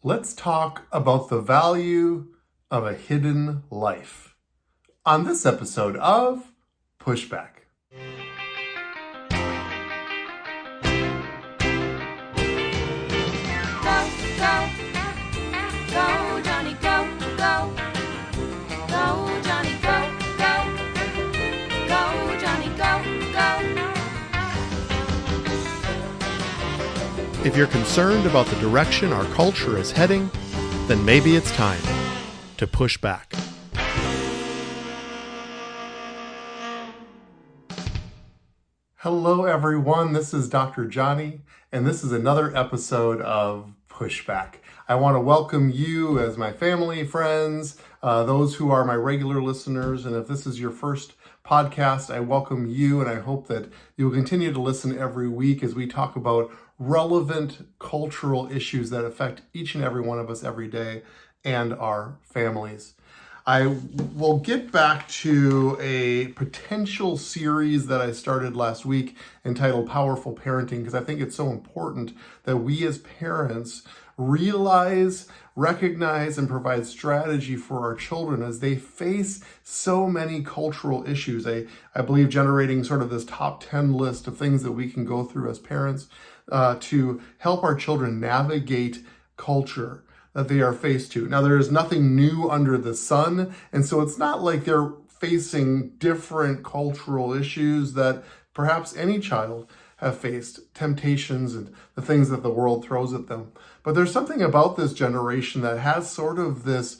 Let's talk about the value of a hidden life on this episode of Pushback. Go, go, go, Jonny, go, go, go, Jonny, go, go, go, Jonny, go, go. If you're concerned about the direction our culture is heading, then maybe it's time to push back. Hello, everyone. This is Dr. Jonny, and this is another episode of Pushback. I want to welcome you as my family, friends, those who are my regular listeners, and if this is your first podcast, I welcome you, and I hope that you'll continue to listen every week as we talk about relevant cultural issues that affect each and every one of us every day and our families. I will get back to a potential series that I started last week entitled Powerful Parenting, because I think it's so important that we as parents realize, recognize, and provide strategy for our children as they face so many cultural issues. I believe generating sort of this top 10 list of things that we can go through as parents to help our children navigate culture that they are faced to. Now, there is nothing new under the sun, and so it's not like they're facing different cultural issues that perhaps any child have faced, temptations and the things that the world throws at them. But there's something about this generation that has sort of this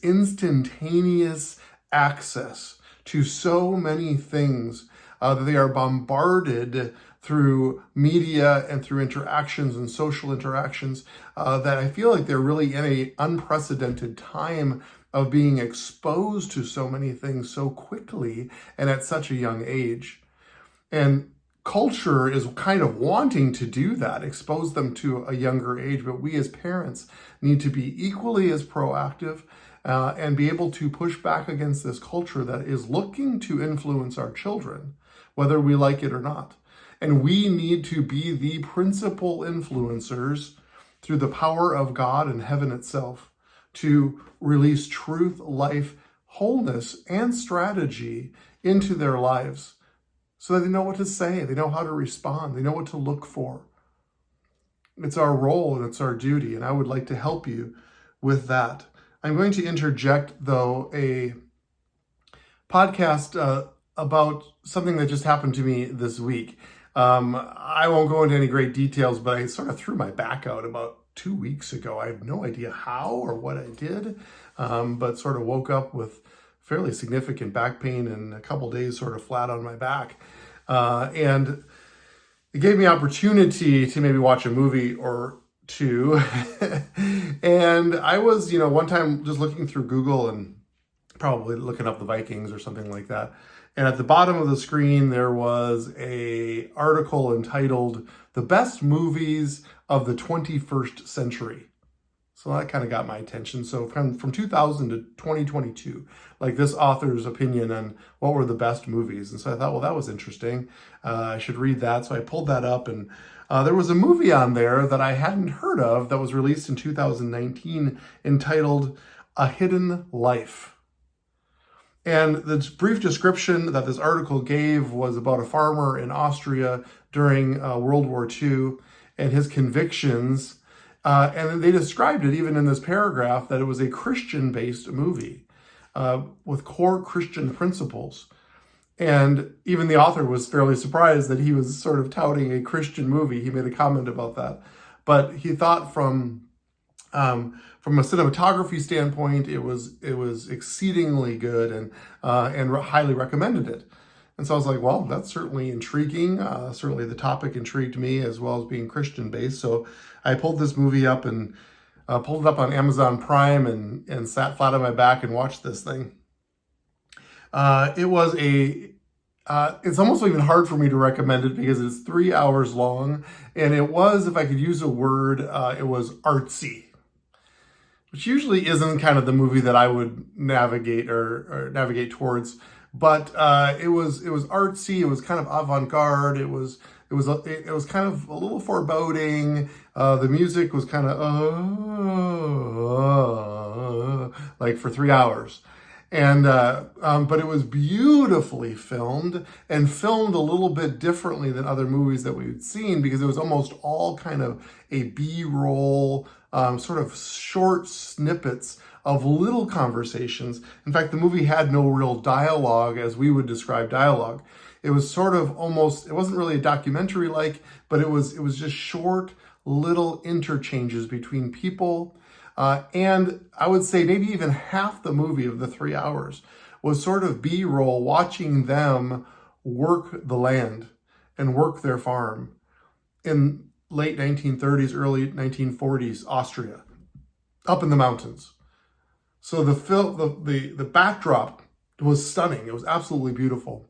instantaneous access to so many things that they are bombarded through media and through interactions and social interactions that I feel like they're really in an unprecedented time of being exposed to so many things so quickly and at such a young age. And culture is kind of wanting to do that, expose them to a younger age, but we as parents need to be equally as proactive and be able to push back against this culture that is looking to influence our children, whether we like it or not. And we need to be the principal influencers through the power of God and heaven itself to release truth, life, wholeness, and strategy into their lives so that they know what to say, they know how to respond, they know what to look for. It's our role and it's our duty, and I would like to help you with that. I'm going to interject, though, a podcast about something that just happened to me this week. I won't go into any great details, but I sort of threw my back out about 2 weeks ago. I have no idea how or what I did, but sort of woke up with fairly significant back pain and a couple days sort of flat on my back. And it gave me opportunity to maybe watch a movie or two. And I was, one time just looking through Google and probably looking up the Vikings or something like that. And at the bottom of the screen, there was an article entitled "The Best Movies of the 21st Century." So that kind of got my attention. So from 2000 to 2022, like this author's opinion on what were the best movies. And so I thought, well, that was interesting. I should read that. So I pulled that up, and there was a movie on there that I hadn't heard of that was released in 2019 entitled A Hidden Life. And the brief description that this article gave was about a farmer in Austria during World War II and his convictions. And they described it even in this paragraph that it was a Christian-based movie with core Christian principles. And even the author was fairly surprised that he was sort of touting a Christian movie. He made a comment about that. But he thought from a cinematography standpoint, it was exceedingly good and highly recommended it. And so I was like, well, that's certainly intriguing. Certainly the topic intrigued me as well as being Christian based. So I pulled this movie up and pulled it up on Amazon Prime and sat flat on my back and watched this thing. It's almost even hard for me to recommend it because it's 3 hours long. And it was, if I could use a word, it was artsy, which usually isn't kind of the movie that I would navigate or navigate towards. But it was artsy. It was kind of avant-garde. It was kind of a little foreboding. The music was kind of like for 3 hours. And but it was beautifully filmed, and filmed a little bit differently than other movies that we've seen, because it was almost all kind of a B-roll, sort of short snippets of little conversations. In fact, the movie had no real dialogue as we would describe dialogue. It was sort of almost, it wasn't really a documentary like, but it was just short little interchanges between people. And I would say maybe even half the movie of the 3 hours was sort of B-roll, watching them work the land and work their farm in late 1930s, early 1940s Austria, up in the mountains. So the backdrop was stunning. It was absolutely beautiful.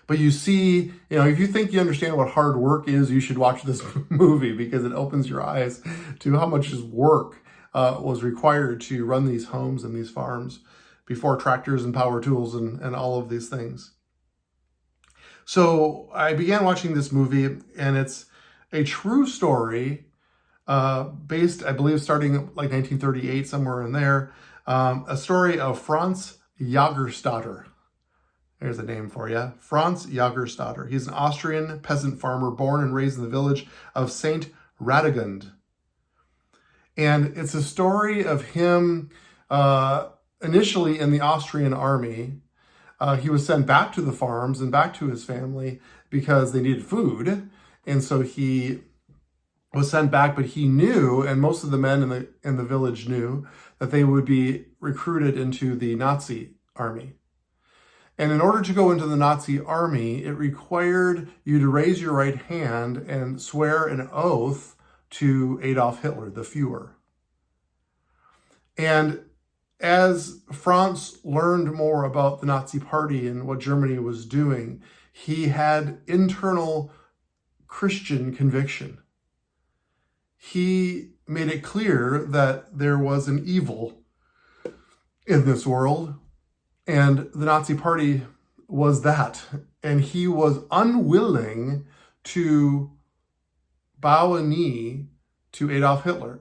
But you see, if you think you understand what hard work is, you should watch this movie, because it opens your eyes to how much work was required to run these homes and these farms before tractors and power tools and all of these things. So I began watching this movie, and it's a true story based, I believe, starting like 1938, somewhere in there. A story of Franz Jagerstatter. There's a name for you. Franz Jagerstatter. He's an Austrian peasant farmer born and raised in the village of St. Radegund. And it's a story of him initially in the Austrian army. He was sent back to the farms and back to his family because they needed food. And so he was sent back, but he knew, and most of the men in the village knew, that they would be recruited into the Nazi army. And in order to go into the Nazi army, it required you to raise your right hand and swear an oath to Adolf Hitler, the Führer. And as Franz learned more about the Nazi Party and what Germany was doing, he had internal Christian conviction. He made it clear that there was an evil in this world, and the Nazi Party was that. And he was unwilling to bow a knee to Adolf Hitler.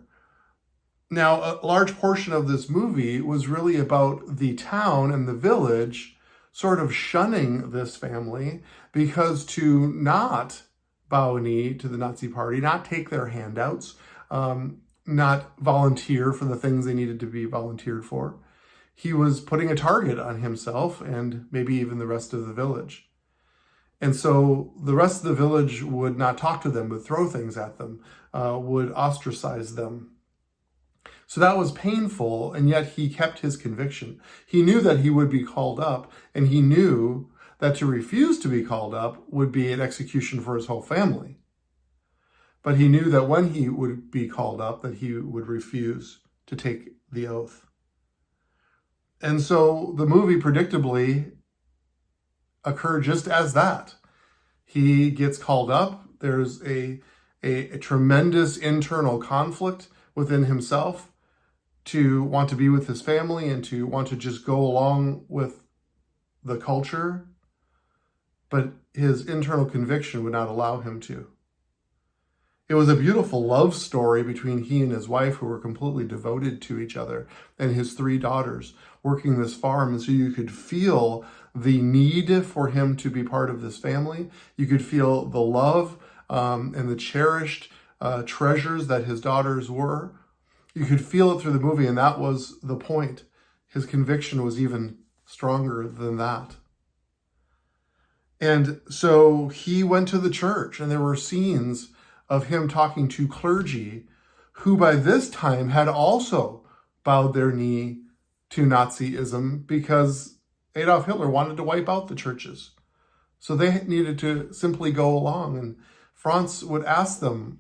Now, a large portion of this movie was really about the town and the village sort of shunning this family, because to not bow a knee to the Nazi Party, not take their handouts, not volunteer for the things they needed to be volunteered for, he was putting a target on himself and maybe even the rest of the village. And so the rest of the village would not talk to them, would throw things at them, would ostracize them. So that was painful, and yet he kept his conviction. He knew that he would be called up, and he knew that to refuse to be called up would be an execution for his whole family. But he knew that when he would be called up, that he would refuse to take the oath. And so the movie predictably occurred just as that. He gets called up. There's a tremendous internal conflict within himself to want to be with his family and to want to just go along with the culture. But his internal conviction would not allow him to. It was a beautiful love story between he and his wife, who were completely devoted to each other, and his 3 daughters working this farm. And so you could feel the need for him to be part of this family. You could feel the love and the cherished treasures that his daughters were. You could feel it through the movie, and that was the point. His conviction was even stronger than that. And so he went to the church, and there were scenes of him talking to clergy who by this time had also bowed their knee to Nazism, because Adolf Hitler wanted to wipe out the churches. So they needed to simply go along. And Franz would ask them,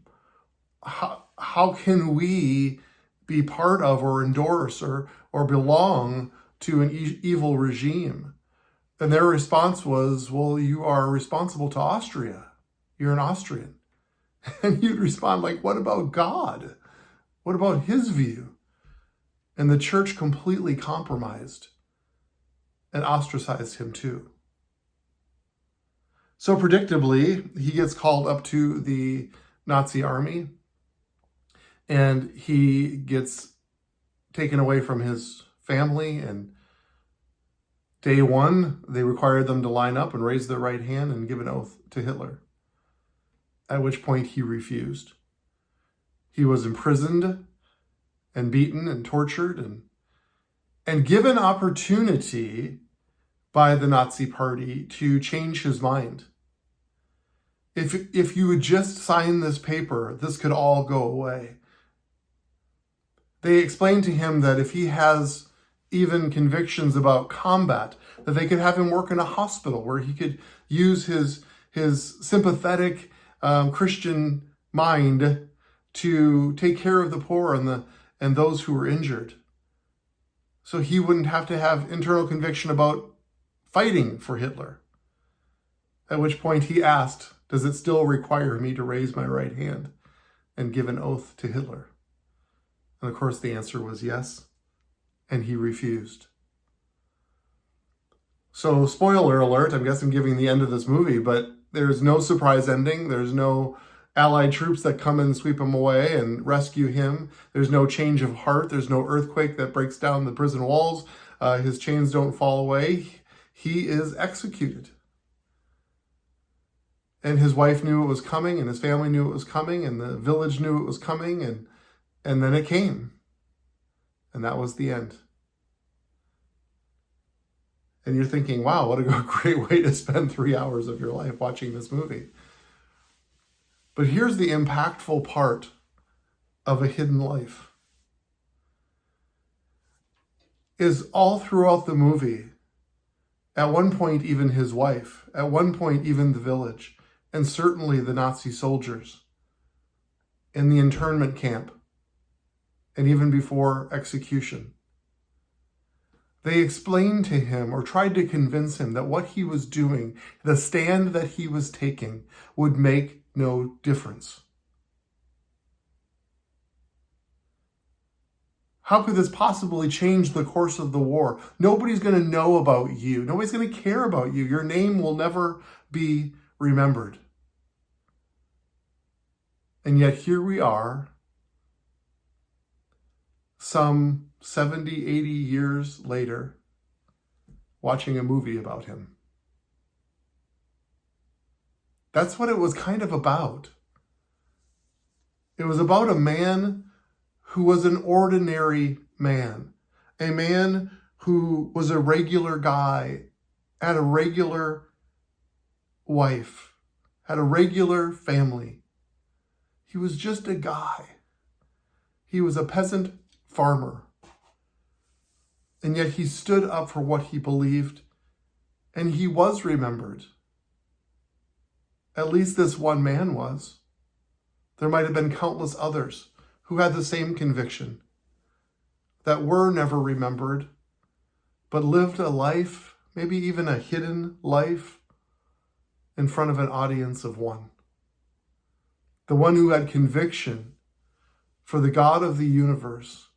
how can we be part of or endorse or belong to an evil regime? And their response was, well, you are responsible to Austria. You're an Austrian. And you'd respond like, what about God? What about his view? And the church completely compromised and ostracized him too. So predictably, he gets called up to the Nazi army, and he gets taken away from his family, and day one, they required them to line up and raise their right hand and give an oath to Hitler, at which point he refused. He was imprisoned and beaten and tortured and given opportunity by the Nazi Party to change his mind. If you would just sign this paper, this could all go away. They explained to him that if he has even convictions about combat, that they could have him work in a hospital where he could use his sympathetic Christian mind to take care of the poor and those who were injured. So he wouldn't have to have internal conviction about fighting for Hitler. At which point he asked, does it still require me to raise my right hand and give an oath to Hitler? And of course the answer was yes, and he refused. So spoiler alert, I guess I'm giving the end of this movie, but there's no surprise ending. There's no Allied troops that come and sweep him away and rescue him. There's no change of heart. There's no earthquake that breaks down the prison walls. His chains don't fall away. He is executed. And his wife knew it was coming, and his family knew it was coming, and the village knew it was coming, and then it came. And that was the end. And you're thinking, wow, what a great way to spend 3 hours of your life watching this movie. But here's the impactful part of A Hidden Life. Is all throughout the movie, at one point even his wife, at one point even the village, and certainly the Nazi soldiers in the internment camp, and even before execution, they explained to him or tried to convince him that what he was doing, the stand that he was taking, would make no difference. How could this possibly change the course of the war? Nobody's going to know about you. Nobody's going to care about you. Your name will never be remembered. And yet here we are, some 70, 80 years later, watching a movie about him. That's what it was kind of about. It was about a man who was an ordinary man, a man who was a regular guy, had a regular wife, had a regular family. He was just a guy. He was a peasant farmer. And yet he stood up for what he believed, and he was remembered. At least this one man was. There might have been countless others who had the same conviction, that were never remembered, but lived a life, maybe even a hidden life, in front of an audience of one. The one who had conviction for the God of the universe,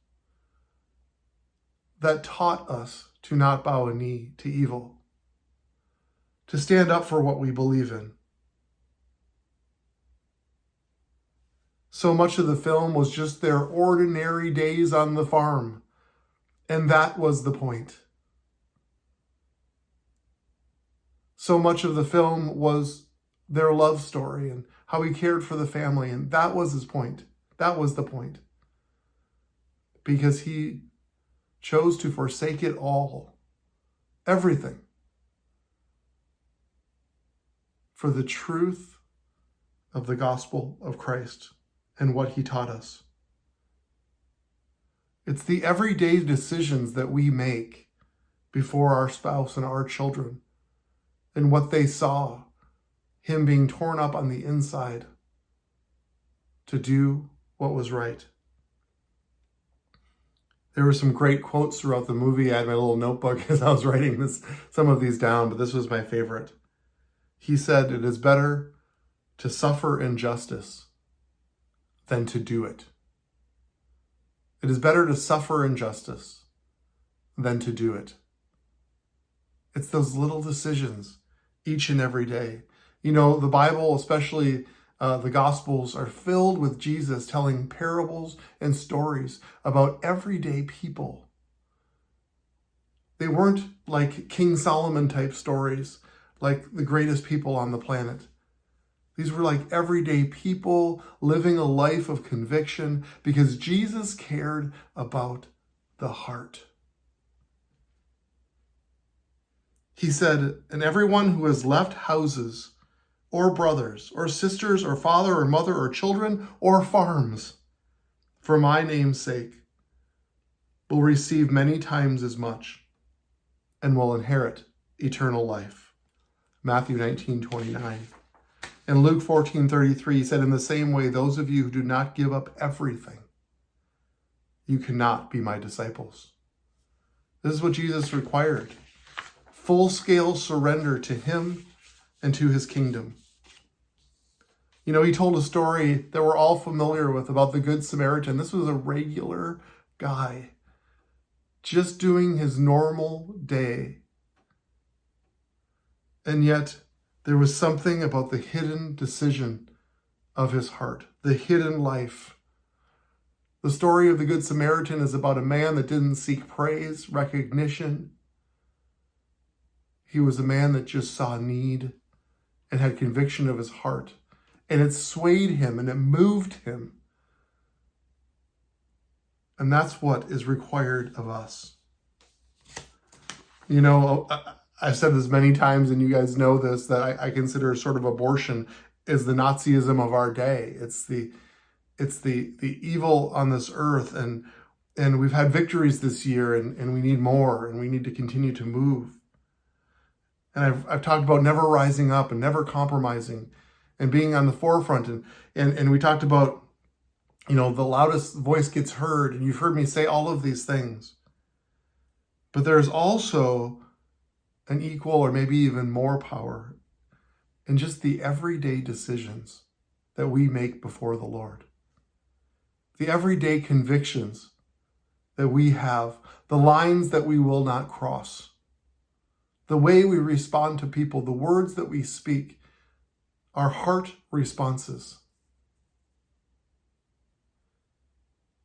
that taught us to not bow a knee to evil, to stand up for what we believe in. So much of the film was just their ordinary days on the farm, and that was the point. So much of the film was their love story and how he cared for the family, and that was his point. That was the point. Because he chose to forsake it all, everything, for the truth of the gospel of Christ and what he taught us. It's the everyday decisions that we make before our spouse and our children, and what they saw, him being torn up on the inside to do what was right. There were some great quotes throughout the movie. I had my little notebook as I was writing some of these down, but this was my favorite. He said, "It is better to suffer injustice than to do it." It is better to suffer injustice than to do it. It's those little decisions each and every day. You know, the Bible, especially the Gospels, are filled with Jesus telling parables and stories about everyday people They weren't like King Solomon type stories, like the greatest people on the planet. These were like everyday people living a life of conviction because Jesus cared about the heart. He said, and everyone who has left houses or brothers or sisters or father or mother or children or farms for my name's sake will receive many times as much and will inherit eternal life. Matthew 19:29. In Luke 14:33, he said, in the same way, those of you who do not give up everything, you cannot be my disciples. This is what Jesus required. Full-scale surrender to him and to his kingdom. You know, he told a story that we're all familiar with about the Good Samaritan. This was a regular guy, just doing his normal day. And yet, there was something about the hidden decision of his heart, the hidden life. The story of the Good Samaritan is about a man that didn't seek praise, recognition. He was a man that just saw need and had conviction of his heart. And it swayed him and it moved him. And that's what is required of us. You know, I've said this many times, and you guys know this, that I consider sort of abortion is the Nazism of our day. It's the evil on this earth, and we've had victories this year, and we need more, and we need to continue to move. And I've talked about never rising up and never compromising and being on the forefront, and we talked about, you know, the loudest voice gets heard, and you've heard me say all of these things. But there's also an equal or maybe even more power in just the everyday decisions that we make before the Lord. The everyday convictions that we have, the lines that we will not cross, the way we respond to people, the words that we speak, our heart responses.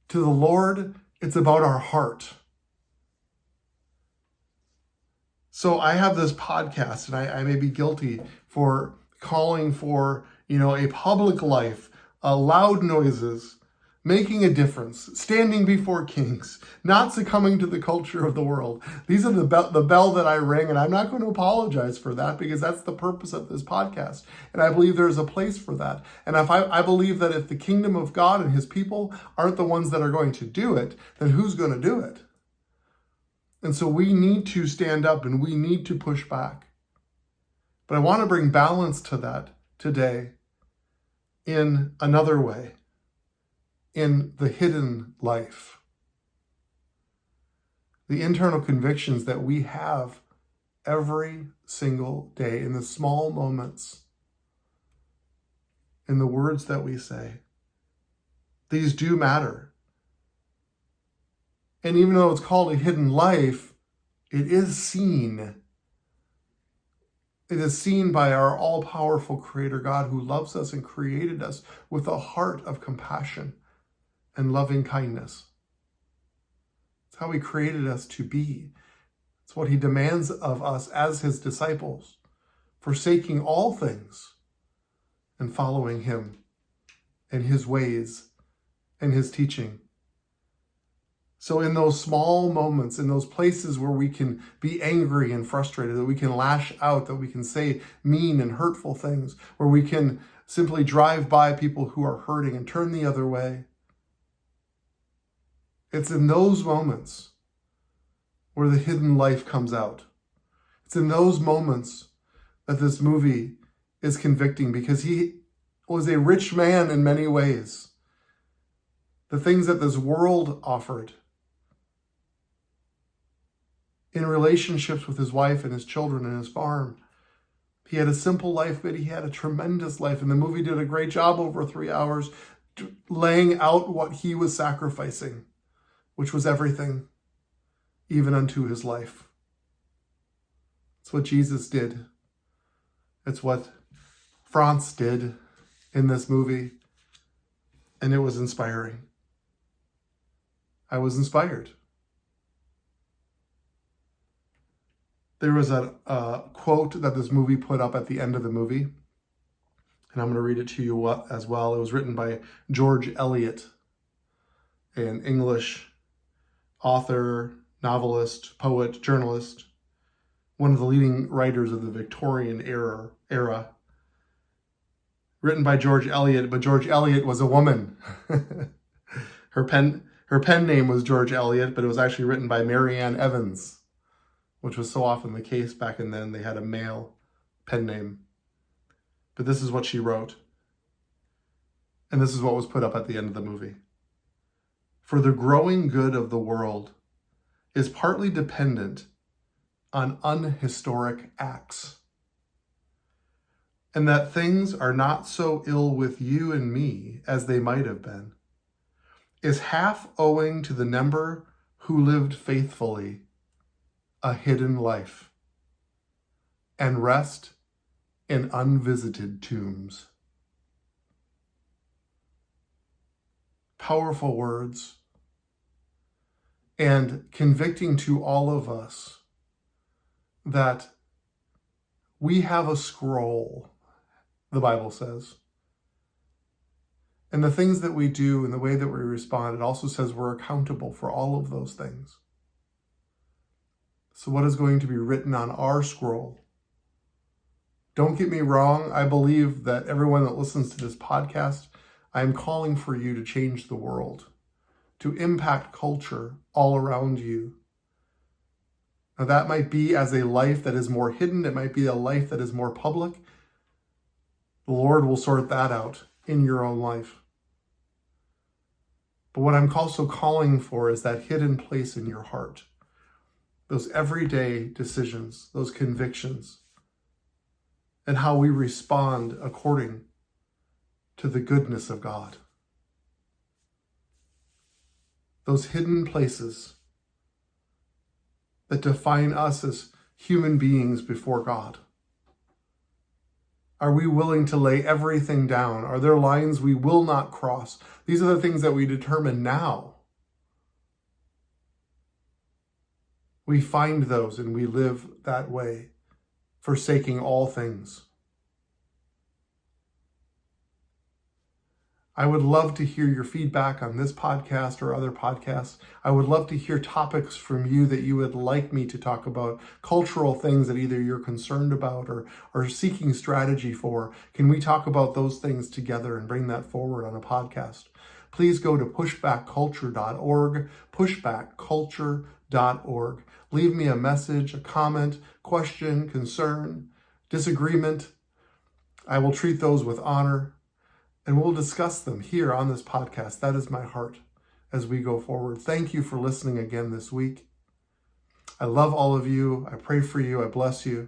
To the Lord, it's about our heart. So I have this podcast, and I may be guilty for calling for, you know, a public life, loud noises, making a difference, standing before kings, not succumbing to the culture of the world. These are the bell that I ring, and I'm not going to apologize for that because that's the purpose of this podcast. And I believe there's a place for that. And if I believe that if the kingdom of God and his people aren't the ones that are going to do it, then who's going to do it? And so we need to stand up and we need to push back. But I want to bring balance to that today in another way, in the hidden life. The internal convictions that we have every single day in the small moments, in the words that we say. These do matter. And even though it's called a hidden life, it is seen. It is seen by our all-powerful Creator God who loves us and created us with a heart of compassion and loving kindness. It's how he created us to be. It's what he demands of us as his disciples, forsaking all things and following him and his ways and his teaching. So in those small moments, in those places where we can be angry and frustrated, that we can lash out, that we can say mean and hurtful things, where we can simply drive by people who are hurting and turn the other way. It's in those moments where the hidden life comes out. It's in those moments that this movie is convicting, because he was a rich man in many ways. The things that this world offered, in relationships with his wife and his children and his farm. He had a simple life, but he had a tremendous life. And the movie did a great job over 3 hours laying out what he was sacrificing, which was everything, even unto his life. It's what Jesus did. It's what France did in this movie. And it was inspiring. I was inspired. there was a quote that this movie put up at the end of the movie, and I'm going to read it to you as well. It was written by George Eliot, an English author, novelist, poet, journalist, one of the leading writers of the Victorian era. Written by George Eliot, but George Eliot was a woman. Her pen name was George Eliot, but it was actually written by Mary Ann Evans, which was so often the case back in then. They had a male pen name. But this is what she wrote. And this is what was put up at the end of the movie. For the growing good of the world is partly dependent on unhistoric acts. And that things are not so ill with you and me as they might have been, is half owing to the number who lived faithfully a hidden life and rest in unvisited tombs. Powerful words, and convicting to all of us that we have a scroll, the Bible says. And the things that we do and the way that we respond, it also says we're accountable for all of those things. So what is going to be written on our scroll? Don't get me wrong. I believe that everyone that listens to this podcast, I am calling for you to change the world, to impact culture all around you. Now that might be as a life that is more hidden. It might be a life that is more public. The Lord will sort that out in your own life. But what I'm also calling for is that hidden place in your heart. Those everyday decisions, those convictions, and how we respond according to the goodness of God. Those hidden places that define us as human beings before God. Are we willing to lay everything down? Are there lines we will not cross? These are the things that we determine now. We find those and we live that way, forsaking all things. I would love to hear your feedback on this podcast or other podcasts. I would love to hear topics from you that you would like me to talk about, cultural things that either you're concerned about or seeking strategy for. Can we talk about those things together and bring that forward on a podcast? Please go to pushbackculture.org, pushbackculture.org. Leave me a message, a comment, question, concern, disagreement. I will treat those with honor. And we'll discuss them here on this podcast. That is my heart as we go forward. Thank you for listening again this week. I love all of you. I pray for you. I bless you.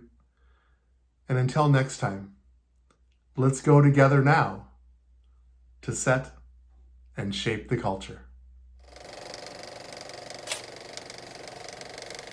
And until next time, let's go together now to set and shape the culture.